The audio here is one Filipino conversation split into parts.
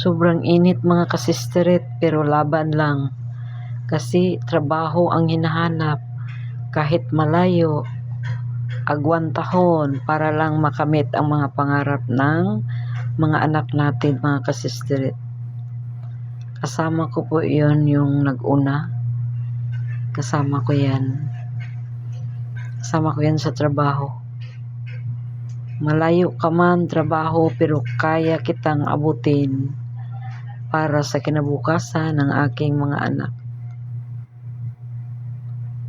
Sobrang init mga kasisterit pero laban lang. Kasi trabaho ang hinahanap kahit malayo, agwantahon para lang makamit ang mga pangarap ng mga anak natin mga kasisterit. Kasama ko po yon yung nag-una. Kasama ko yan. Kasama ko yan sa trabaho. Malayo ka man trabaho pero kaya kitang abutin para sa kinabukasan ng aking mga anak.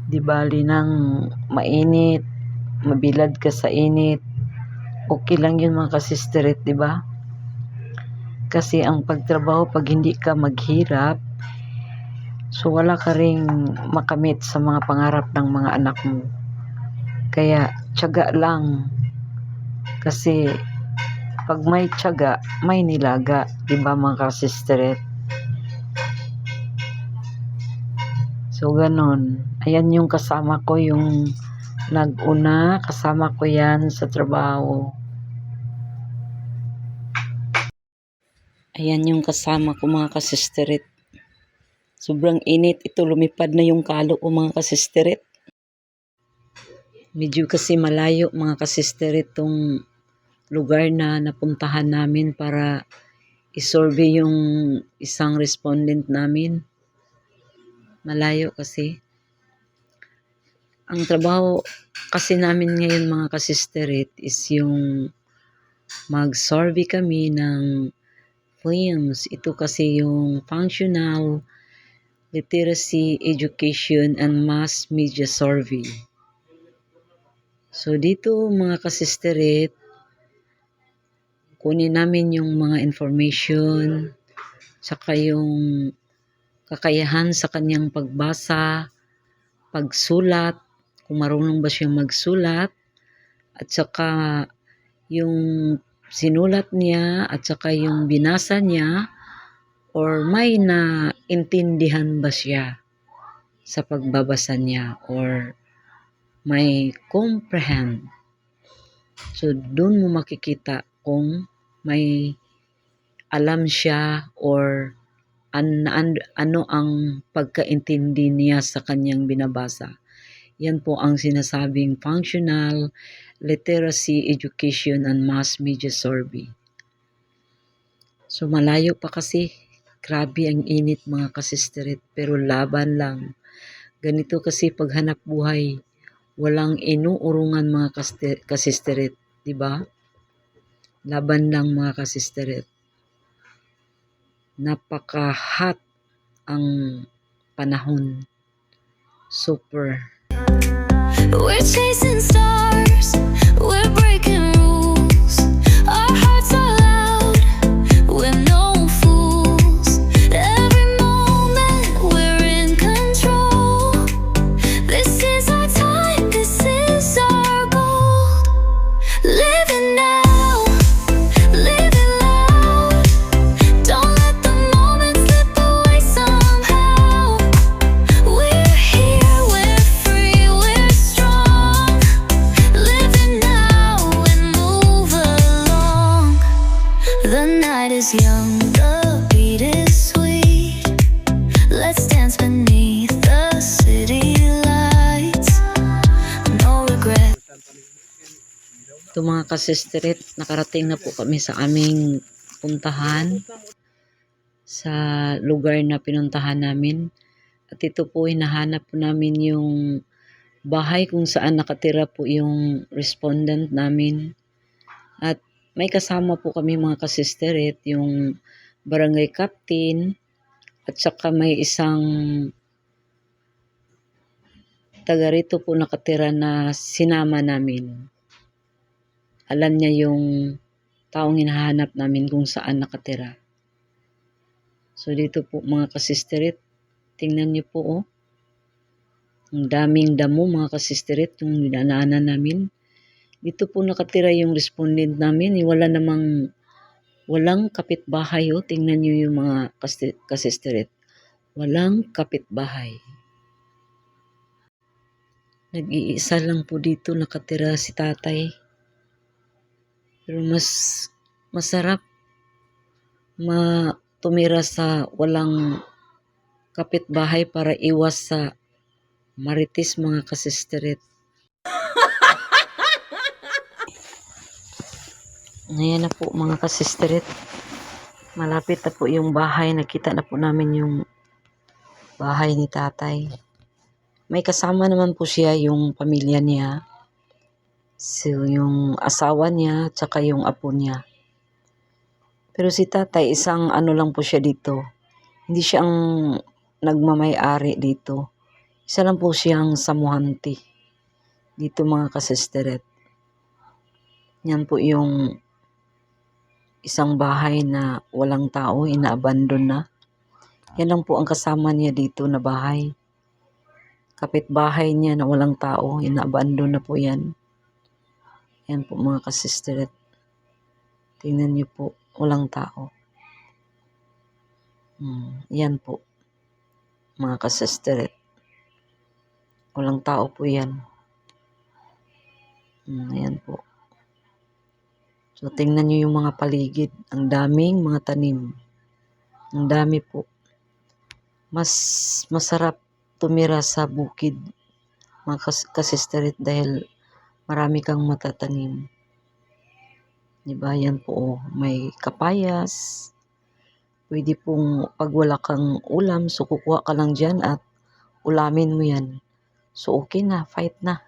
Di bali nang mainit, mabilad ka sa init, okay lang yun mga kasisterit, di ba? Kasi ang pagtrabaho, pag hindi ka maghirap, so wala ka ring makamit sa mga pangarap ng mga anak mo. Kaya tiyaga lang. Kasi pag may tiyaga, may nilaga, di ba mga kasisterit? So ganon. Ayan yung kasama ko, yung nag-una, kasama ko yan sa trabaho. Ayan yung kasama ko mga kasisterit. Sobrang init, ito lumipad na yung kalo ko mga kasisterit. Medyo kasi malayo mga kasisterit tong lugar na napuntahan namin para isurvey yung isang respondent namin. Malayo kasi. Ang trabaho kasi namin ngayon mga kasisterit is yung mag-survey kami ng FLIMS. Ito kasi yung Functional Literacy, Education, and Mass Media Survey. So dito mga kasisterit, kunin namin yung mga information, saka yung kakayahan sa kanyang pagbasa, pagsulat, kung marunong ba siyang magsulat, at saka yung sinulat niya, at saka yung binasa niya, or may naintindihan ba siya sa pagbabasa niya, or may comprehend. So, doon mo makikita kung may alam siya or ano ang pagkaintindi niya sa kanyang binabasa. Yan po ang sinasabing Functional Literacy, Education, and Mass Media Survey. So malayo pa kasi. Grabe ang init mga kasisterit, pero laban lang. Ganito kasi paghanap buhay. Walang inuurungan mga kasisterit, di ba? Laban lang mga kasisterit. Napaka-hot ang panahon. Super. We're chasing stars, we're breaking rules. Our hearts are loud, we're no fools. Every moment we're in control. This is our time, this is our goal. Living now, living loud. Don't let the moment slip away somehow. We're here, we're free, we're strong. Living now and move along. The night is young, the beat is sweet. Let's dance beneath the city lights. No regret. Ito mga kasisterit, nakarating na po kami sa aming puntahan, sa lugar na pinuntahan namin. At ito po, hinahanap po namin yung bahay kung saan nakatira po yung respondent namin. At may kasama po kami mga kasisterit, yung barangay captain, at saka may isang taga rito po nakatira na sinama namin. Alam niya yung taong hinahanap namin kung saan nakatira. So dito po mga kasisterit, tingnan niyo po oh. Ang daming damo mga kasisterit yung dinaanan namin. Dito po nakatira yung respondent namin. Walang kapitbahay oh. Tingnan niyo yung mga kasisterit. Walang kapitbahay. Nag-iisa lang po dito nakatira si tatay. Pero mas masarap tumira sa walang kapitbahay para iwas sa marites mga kasisterit. Ngayon na po mga kasisterit, malapit na po yung bahay. Nakita na po namin yung bahay ni tatay. May kasama naman po siya yung pamilya niya. So, yung asawa niya, tsaka yung apo niya. Pero si tatay, isang ano lang po siya dito. Hindi siyang nagmamay-ari dito. Isa lang po siyang samuhanti. Dito mga kasisteret. Yan po yung isang bahay na walang tao, ina-abandon na. Yan lang po ang kasama niya dito na bahay. Kapitbahay niya na walang tao, ina-abandon na po yan. Yan po mga kasisteret. Tingnan niyo po, walang tao. Yan po, mga kasisteret. Walang tao po yan. Ayan po. So, tingnan niyo yung mga paligid. Ang daming mga tanim. Ang dami po. Mas masarap tumira sa bukid, mga kasisterit, dahil marami kang matatanim. Diba? Yan po. May kapayas. Pwede pong pag wala kang ulam, so kukuha ka lang dyan at ulamin mo yan. So, okay na. Fight na.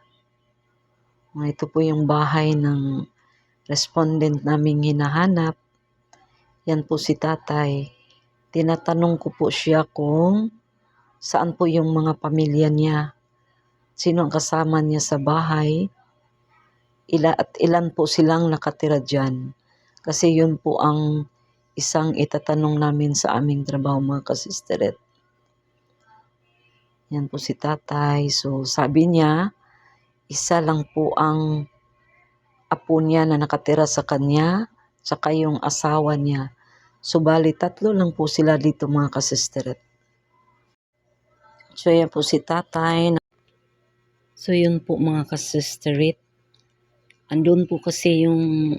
Ito po yung bahay ng respondent naming hinahanap. Yan po si tatay. Tinatanong ko po siya kung saan po yung mga pamilya niya. Sino ang kasama niya sa bahay. Ilan po silang nakatira dyan. Kasi yun po ang isang itatanong namin sa aming trabaho mga kasisteret. Yan po si tatay. So sabi niya, isa lang po ang apo niya na nakatira sa kanya, tsaka yung asawa niya. So, bali, 3 lang po sila dito mga kasisteret. So, yan po si tatay. So, yun po mga kasisteret. Andun po kasi yung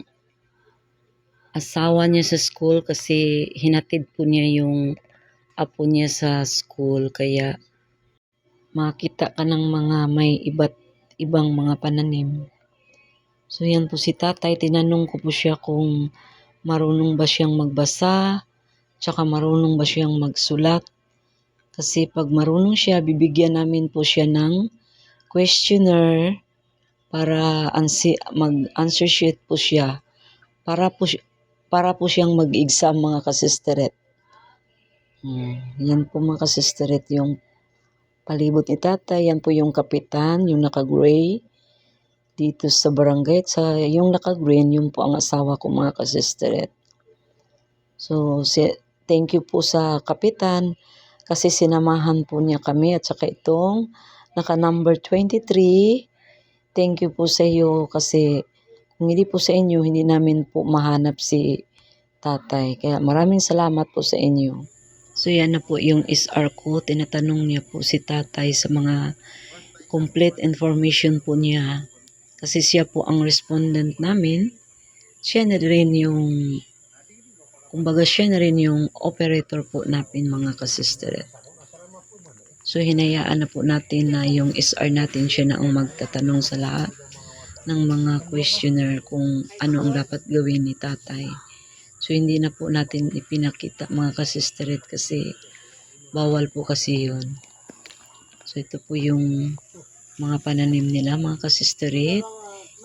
asawa niya sa school kasi hinatid po niya yung apo niya sa school. Kaya, makita ka ng mga may iba't ibang mga pananim. So, yan po si tatay. Tinanong ko po siya kung marunong ba siyang magbasa, tsaka marunong ba siyang magsulat. Kasi pag marunong siya, bibigyan namin po siya ng questionnaire para mag-answer sheet po siya. Para po siyang mag-exam mga kasisteret. Yan po mga kasisteret yung palibot ni tatay. Yan po yung kapitan, yung naka-gray dito sa barangay. Sa yung naka-green, yung po ang asawa ko mga kasisteret. So, thank you po sa kapitan kasi sinamahan po niya kami at saka itong naka-number 23. Thank you po sa iyo kasi kung hindi po sa inyo, hindi namin po mahanap si tatay. Kaya maraming salamat po sa inyo. So, yan na po yung SR ko. Tinatanong niya po si tatay sa mga complete information po niya. Kasi siya po ang respondent namin. Siya na rin yung, kumbaga siya na rin yung operator po natin mga kasisteret. So hinayaan na po natin na yung SR natin siya na ang magtatanong sa lahat ng mga questionnaire kung ano ang dapat gawin ni tatay. So hindi na po natin ipinakita mga kasisteret kasi bawal po kasi yun. So ito po yung mga pananim nila mga kasisteret.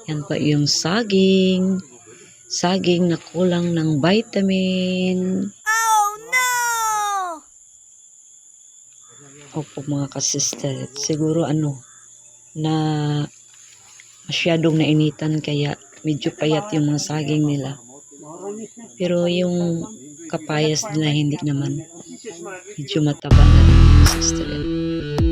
Yan pa yung saging. Saging na kulang ng vitamin. Oh no! Opo mga kasisteret. Siguro na masyadong nainitan kaya medyo payat yung mga saging nila. Pero yung kapayas nila hindi naman. Medyo mataba na rin mga kasisteret.